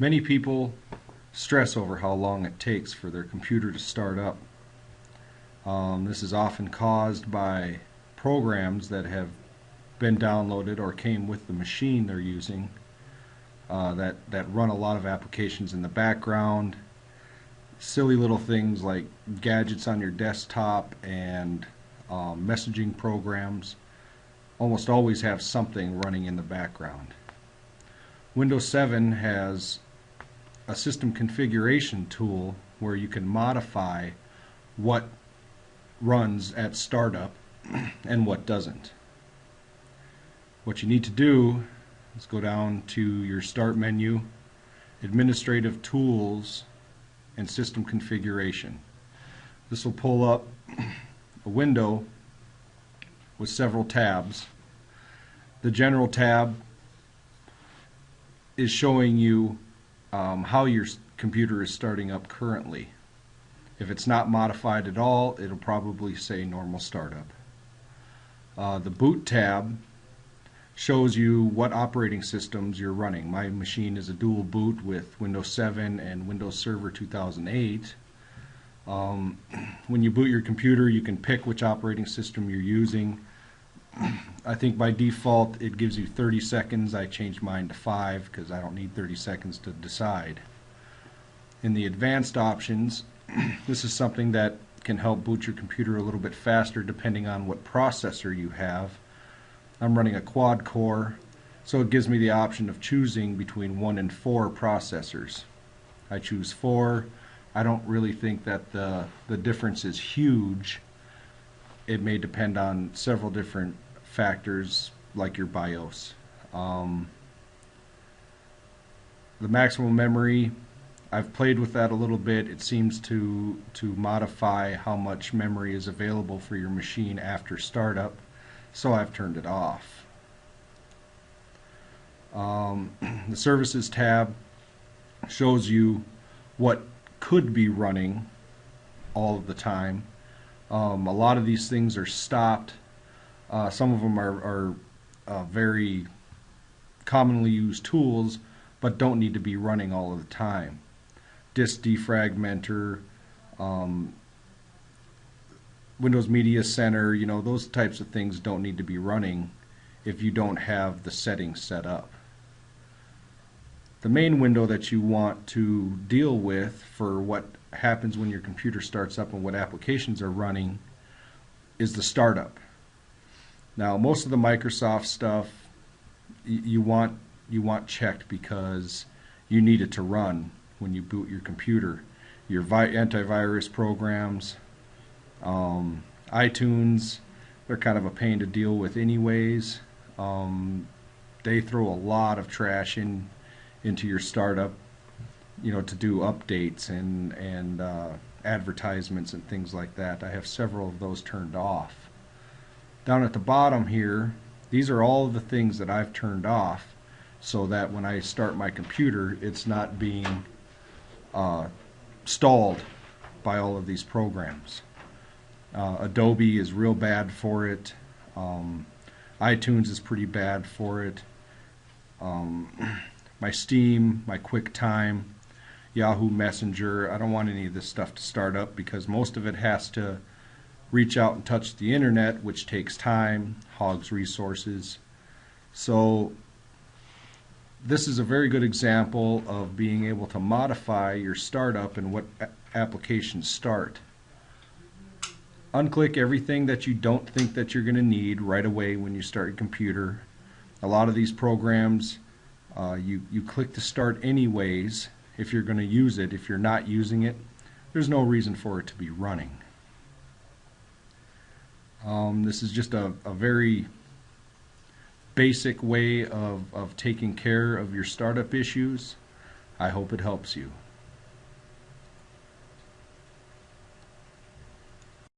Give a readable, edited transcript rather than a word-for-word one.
Many people stress over how long it takes for their computer to start up. This is often caused by programs that have been downloaded or came with the machine they're using that run a lot of applications in the background. Silly little things like gadgets on your desktop and messaging programs almost always have something running in the background. Windows 7 has a system configuration tool where you can modify what runs at startup and what doesn't. What you need to do is go down to your Start menu, Administrative Tools, and System Configuration. This will pull up a window with several tabs. The General tab is showing you how your computer is starting up currently. If it's not modified at all, it'll probably say Normal Startup. The Boot tab shows you what operating systems you're running. My machine is a dual boot with Windows 7 and Windows Server 2008. When you boot your computer, you can pick which operating system you're using. I think by default it gives you 30 seconds. I changed mine to 5 because I don't need 30 seconds to decide. In the advanced options, this is something that can help boot your computer a little bit faster depending on what processor you have. I'm running a quad core, so it gives me the option of choosing between 1 and 4 processors. I choose 4. I don't really think that the difference is huge. It may depend on several different factors like your BIOS. The maximum memory, I've played with that a little bit. It seems to modify how much memory is available for your machine after startup, so I've turned it off. The Services tab shows you what could be running all of the time. A lot of these things are stopped. Some of them are very commonly used tools, but don't need to be running all of the time. Disk defragmenter, Windows Media Center, those types of things don't need to be running if you don't have the settings set up. The main window that you want to deal with for what happens when your computer starts up and what applications are running is the startup. Now, most of the Microsoft stuff you want checked because you need it to run when you boot your computer. Your antivirus programs, iTunes, they're kind of a pain to deal with anyways. They throw a lot of trash into your startup, to do updates and advertisements and things like that. I have several of those turned off. Down at the bottom here, these are all of the things that I've turned off so that when I start my computer, it's not being stalled by all of these programs. Adobe is real bad for it. iTunes is pretty bad for it. My Steam, my QuickTime, Yahoo Messenger, I don't want any of this stuff to start up because most of it has to reach out and touch the internet, which takes time, hogs resources. So this is a very good example of being able to modify your startup and what applications start. Unclick everything that you don't think that you're going to need right away when you start your computer. A lot of these programs you click to start anyways if you're going to use it. If you're not using it, there's no reason for it to be running. This is just a very basic way of taking care of your startup issues. I hope it helps you.